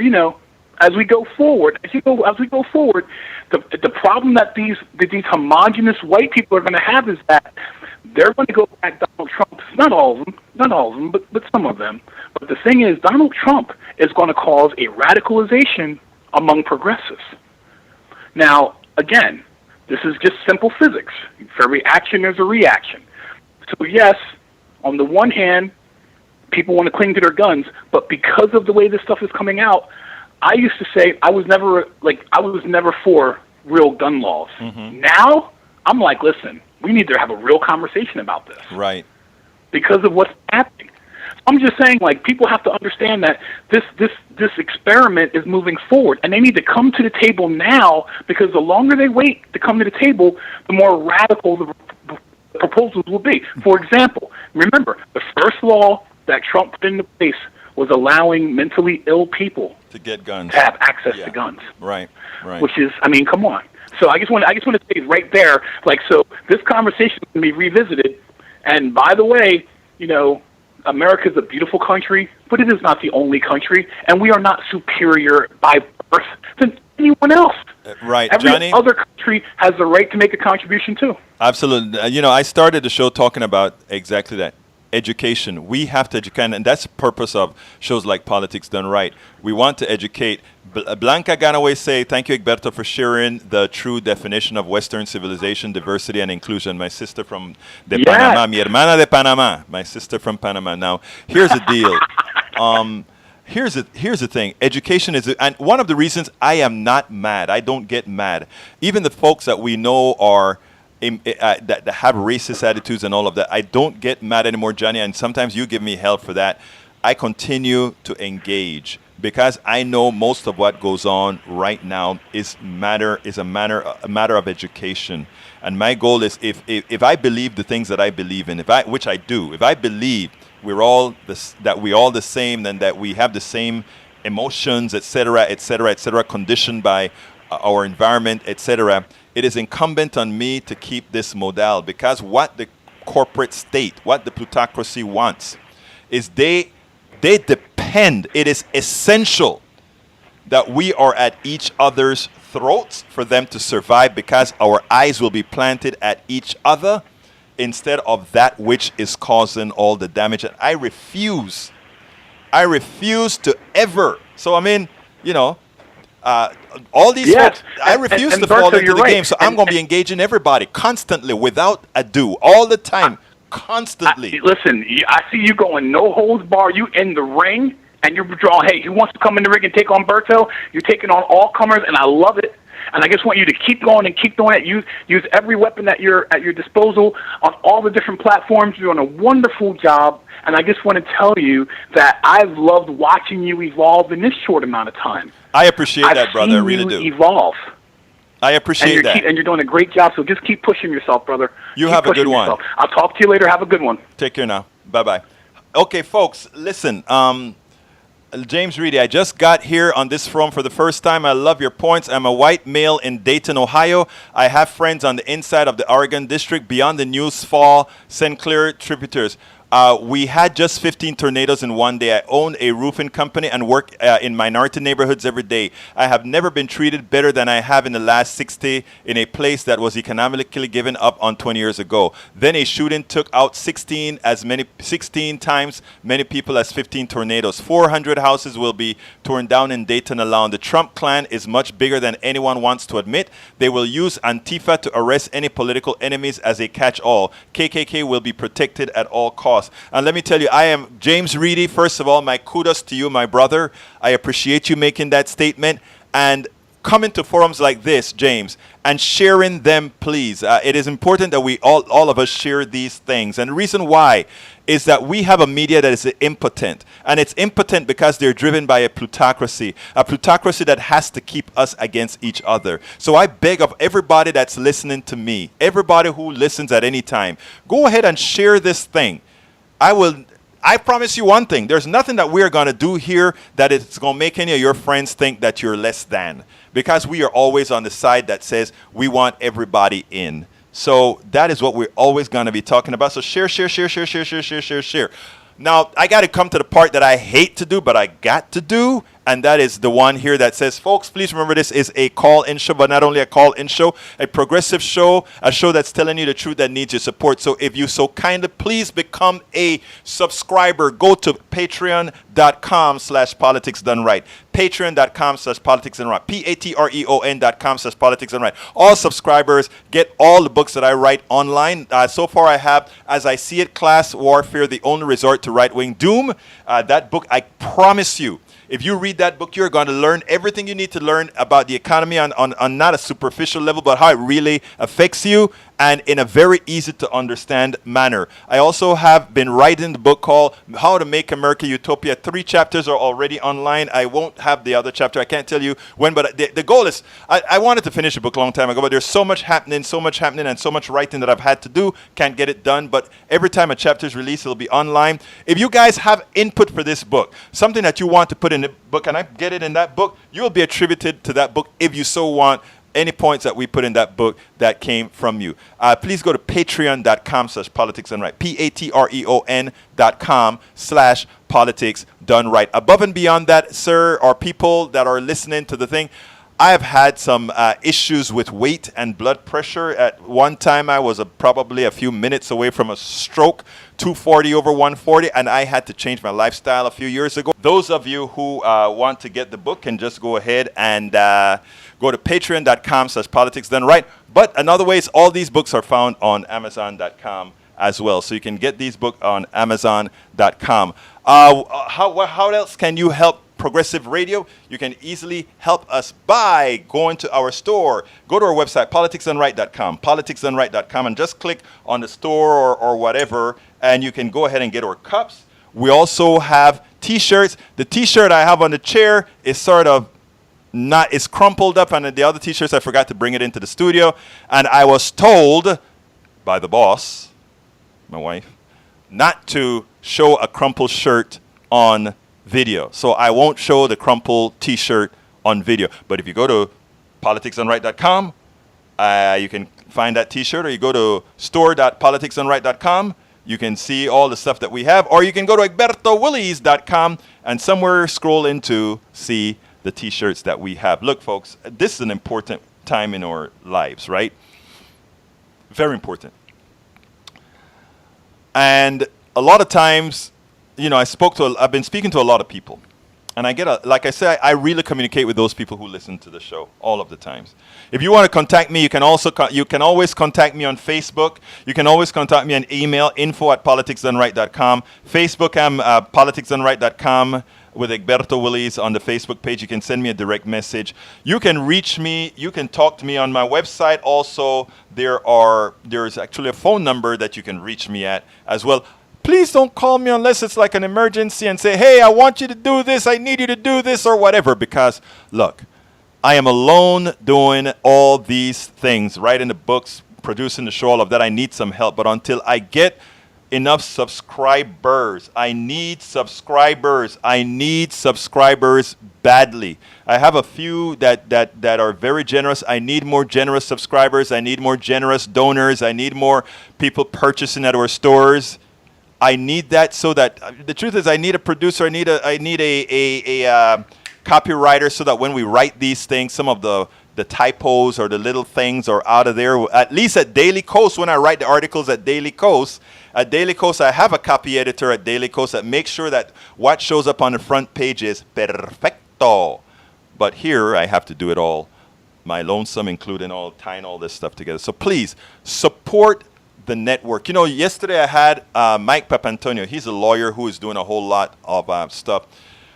as we go forward, the problem that these homogenous white people are going to have is that they're going to go back Donald Trump. Not all of them, but some of them. But the thing is, Donald Trump is going to cause a radicalization among progressives. Now, again, this is just simple physics. For every action, there's a reaction. So yes, on the one hand, people want to cling to their guns, but because of the way this stuff is coming out, I used to say I was never for real gun laws. Now, I'm like, listen, we need to have a real conversation about this. Right. Because of what's happening. I'm just saying, people have to understand that this experiment is moving forward, and they need to come to the table now, because the longer they wait to come to the table, the more radical the proposals will be. For example, remember, the first law that Trump put into place was allowing mentally ill people to get guns, to have access to guns. Right. Which is, come on. So I just want to say right there, so this conversation is going to be revisited, and by the way, America is a beautiful country, but it is not the only country, and we are not superior by birth than anyone else. Right, Every Johnny? other country has the right to make a contribution too. Absolutely. I started the show talking about exactly that. Education. We have to educate, and that's the purpose of shows like Politics Done Right. We want to educate. Blanca Ganaway say, thank you, Egberto, for sharing the true definition of Western civilization, diversity, and inclusion. My sister from Panama, mi hermana de Panama, my sister from Panama. Now, here's the deal. Here's the thing. Education is, and one of the reasons I am not mad, I don't get mad. Even the folks that we know are that have racist attitudes and all of that, I don't get mad anymore, Johnny, and sometimes you give me hell for that. I continue to engage because I know most of what goes on right now is a matter of education. And my goal is if I believe the things that I believe in, which I do, if I believe that we're all the same and that we have the same emotions, etc., conditioned by our environment, etc., it is incumbent on me to keep this modal, because what the corporate state, what the plutocracy wants, is they depend. It is essential that we are at each other's throats for them to survive, because our eyes will be planted at each other instead of that which is causing all the damage. And I refuse to ever. So I mean, all these folks, I refuse to fall into the game. So I'm going to be engaging everybody constantly, without ado, all the time, constantly. Listen, I see you going no holds bar. You in the ring, and you're drawing. Hey, who wants to come in the ring and take on Berto? You're taking on all comers, and I love it. And I just want you to keep going and keep doing it. Use every weapon at your disposal on all the different platforms. You're doing a wonderful job. And I just want to tell you that I've loved watching you evolve in this short amount of time. I appreciate that, brother. I really do. Evolve. I appreciate that. And you're doing a great job. So just keep pushing yourself, brother. You have a good one. I'll talk to you later. Have a good one. Take care now. Bye-bye. Okay, folks, listen. James Reedy, I just got here on this forum for the first time. I love your points. I'm a white male in Dayton, Ohio. I have friends on the inside of the Oregon district, beyond the News Fall, St. Clair tributaries. We had just 15 tornadoes in one day. I own a roofing company and work in minority neighborhoods every day. I have never been treated better than I have in the last 60 in a place that was economically given up on 20 years ago. Then a shooting took out 16 times many people as 15 tornadoes. 400 houses will be torn down in Dayton alone. The Trump clan is much bigger than anyone wants to admit. They will use Antifa to arrest any political enemies as a catch-all. KKK will be protected at all costs. And let me tell you, I am James Reedy. First of all, my kudos to you, my brother. I appreciate you making that statement. And coming to forums like this, James, and sharing them, please. It is important that we all of us share these things. And the reason why is that we have a media that is impotent. And it's impotent because they're driven by a plutocracy that has to keep us against each other. So I beg of everybody that's listening to me, everybody who listens at any time, go ahead and share this thing. I promise you one thing. There's nothing that we're going to do here that it's going to make any of your friends think that you're less than. Because we are always on the side that says we want everybody in. So that is what we're always going to be talking about. So share. Now, I got to come to the part that I hate to do, but I got to do. And that is the one here that says, folks, please remember this is a call-in show, but not only a call-in show, a progressive show, a show that's telling you the truth that needs your support. So if you so kindly, please become a subscriber. Go to patreon.com/politicsdoneright. Patreon.com/politicsdoneright. patreon.com/politicsdoneright. All subscribers get all the books that I write online. So far I have As I See It, Class Warfare, The Only Resort to Right-Wing Doom. That book, I promise you, if you read that book, you're going to learn everything you need to learn about the economy on not a superficial level, but how it really affects you, and in a very easy to understand manner. I also have been writing the book called How to Make America Utopia. 3 chapters are already online. I won't have the other chapter. I can't tell you when, but the goal is, I wanted to finish the book a long time ago, but there's so much happening, and so much writing that I've had to do. Can't get it done, but every time a chapter is released, it'll be online. If you guys have input for this book, something that you want to put in the book, and I get it in that book, you'll be attributed to that book if you so want. Any points that we put in that book that came from you. Please go to patreon.com/politicsdoneright. patreon.com/politicsdoneright. Above and beyond that, sir, or people that are listening to the thing, I have had some issues with weight and blood pressure. At one time, I was probably a few minutes away from a stroke, 240/140, and I had to change my lifestyle a few years ago. Those of you who want to get the book can just go ahead and go to patreon.com/politicsdoneright. But another way is all these books are found on amazon.com as well. So you can get these books on amazon.com. How else can you help Progressive Radio? You can easily help us by going to our store. Go to our website, politicsdoneright.com, and just click on the store or whatever, and you can go ahead and get our cups. We also have T-shirts. The T-shirt I have on the chair is sort of not, it's crumpled up, and the other T-shirts I forgot to bring it into the studio, and I was told by the boss, my wife, not to show a crumpled shirt on video. So I won't show the crumpled T-shirt on video. But if you go to politicsdoneright.com, you can find that T-shirt, or you go to store.politicsdoneright.com. You can see all the stuff that we have, or you can go to egbertowillies.com and somewhere scroll into see the T-shirts that we have. Look, folks, this is an important time in our lives, right? Very important. And a lot of times, you know, I've been speaking to a lot of people. And I get like I said, I really communicate with those people who listen to the show all of the times. If you want to contact me, you can always contact me on Facebook. You can always contact me on email, info@politicsdoneright.com. Facebook, I'm politicsdoneright.com with Egberto Willies on the Facebook page. You can send me a direct message. You can reach me. You can talk to me on my website. Also, there's actually a phone number that you can reach me at as well. Please don't call me unless it's like an emergency and say, hey, I want you to do this, I need you to do this, or whatever. Because, look, I am alone doing all these things, writing the books, producing the show, all of that. I need some help. But until I get enough subscribers, I need subscribers badly. I have a few that are very generous. I need more generous subscribers. I need more generous donors. I need more people purchasing at our stores. I need that, so that the truth is, I need a producer. I need a copywriter, so that when we write these things, some of the typos or the little things are out of there. At least at Daily Kos, when I write the articles at Daily Kos, I have a copy editor at Daily Kos that makes sure that what shows up on the front page is perfecto. But here I have to do it all my lonesome, including tying all this stuff together. So please support the network. You know, yesterday I had Mike Papantonio. He's a lawyer who is doing a whole lot of stuff.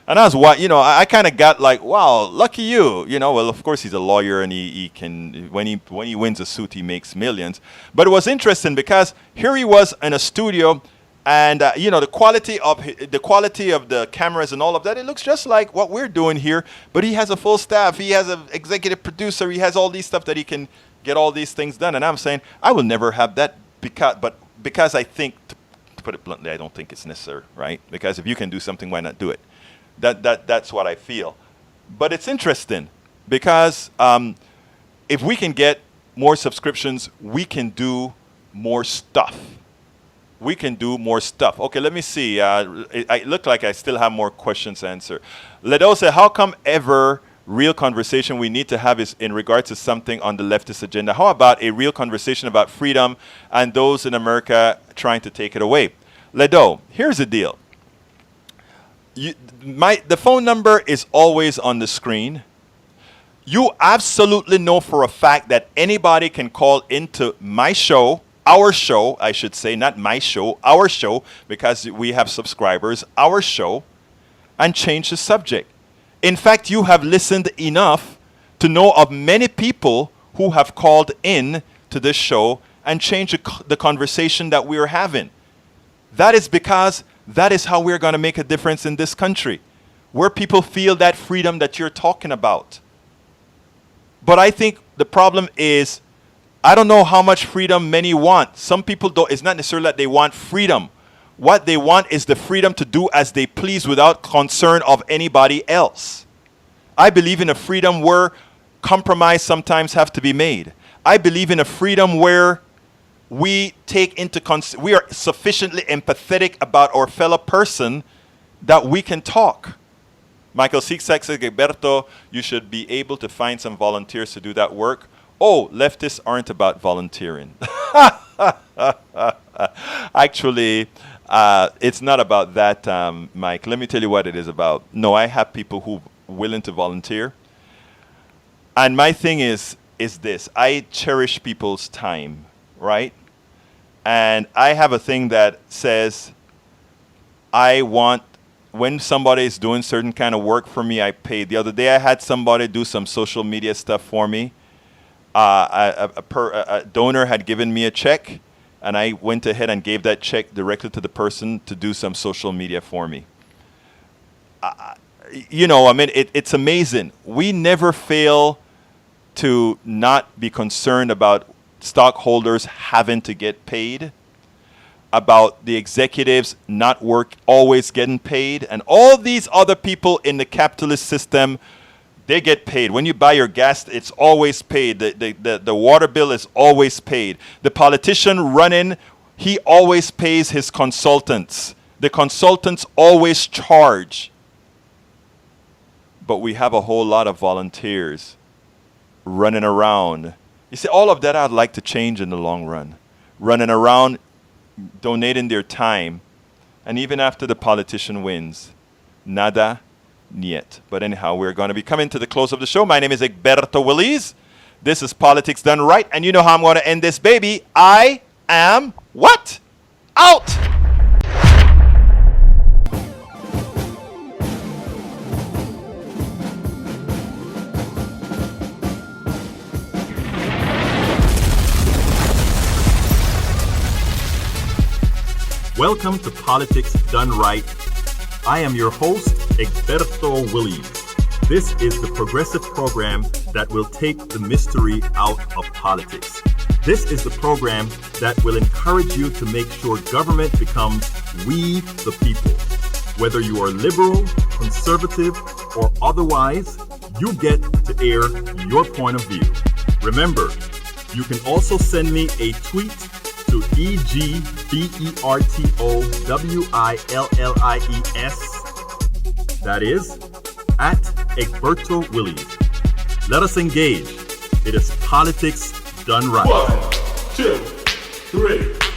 And I kind of got like, wow, lucky you. You know, well, of course he's a lawyer, and he can, when he wins a suit, he makes millions. But it was interesting because here he was in a studio, and the quality of the cameras and all of that, it looks just like what we're doing here. But he has a full staff. He has an executive producer. He has all these stuff that he can get all these things done. And I'm saying I will never have that. Because I think, to put it bluntly, I don't think it's necessary, right? Because if you can do something, why not do it? That's what I feel. But it's interesting because if we can get more subscriptions, we can do more stuff. Okay, let me see. It looked like I still have more questions to answer. Ledo said, how come ever real conversation we need to have is in regards to something on the leftist agenda? How about a real conversation about freedom and those in America trying to take it away? Ledo, here's the deal. The phone number is always on the screen. You absolutely know for a fact that anybody can call into my show, our show, I should say, not my show, our show, because we have subscribers, our show, and change the subject. In fact, you have listened enough to know of many people who have called in to this show and changed the conversation that we are having. That is because that is how we're going to make a difference in this country, where people feel that freedom that you're talking about. But I think the problem is, I don't know how much freedom many want. Some people don't. It's not necessarily that they want freedom. What they want is the freedom to do as they please without concern of anybody else. I believe in a freedom where compromise sometimes have to be made. I believe in a freedom where we we are sufficiently empathetic about our fellow person that we can talk. Michael Sixak says, Gilberto, you should be able to find some volunteers to do that work. Oh, leftists aren't about volunteering. Actually, it's not about that, Mike. Let me tell you what it is about. No, I have people who are willing to volunteer. And my thing is this. I cherish people's time, right? And I have a thing that says I want, when somebody is doing certain kind of work for me, I pay. The other day I had somebody do some social media stuff for me. A donor had given me a check, and I went ahead and gave that check directly to the person to do some social media for me. it's amazing. We never fail to not be concerned about stockholders having to get paid, about the executives not always getting paid, and all these other people in the capitalist system, they get paid. When you buy your gas, it's always paid. The water bill is always paid. The politician running, he always pays his consultants. The consultants always charge. But we have a whole lot of volunteers running around. You see, all of that I'd like to change in the long run. Running around, donating their time, and even after the politician wins, nada, niet. But anyhow, we're going to be coming to the close of the show. My name is Egberto Willies. This is Politics Done Right, and you know how I'm going to end this, baby. I am what? Out! Welcome to Politics Done Right. I am your host, Egberto Willies. This is the progressive program that will take the mystery out of politics. This is the program that will encourage you to make sure government becomes we the people. Whether you are liberal, conservative, or otherwise, you get to air your point of view. Remember, you can also send me a tweet to EGBERTOWILLIES. That is, at Egberto Willies. Let us engage. It is Politics Done Right. 1, 2, 3.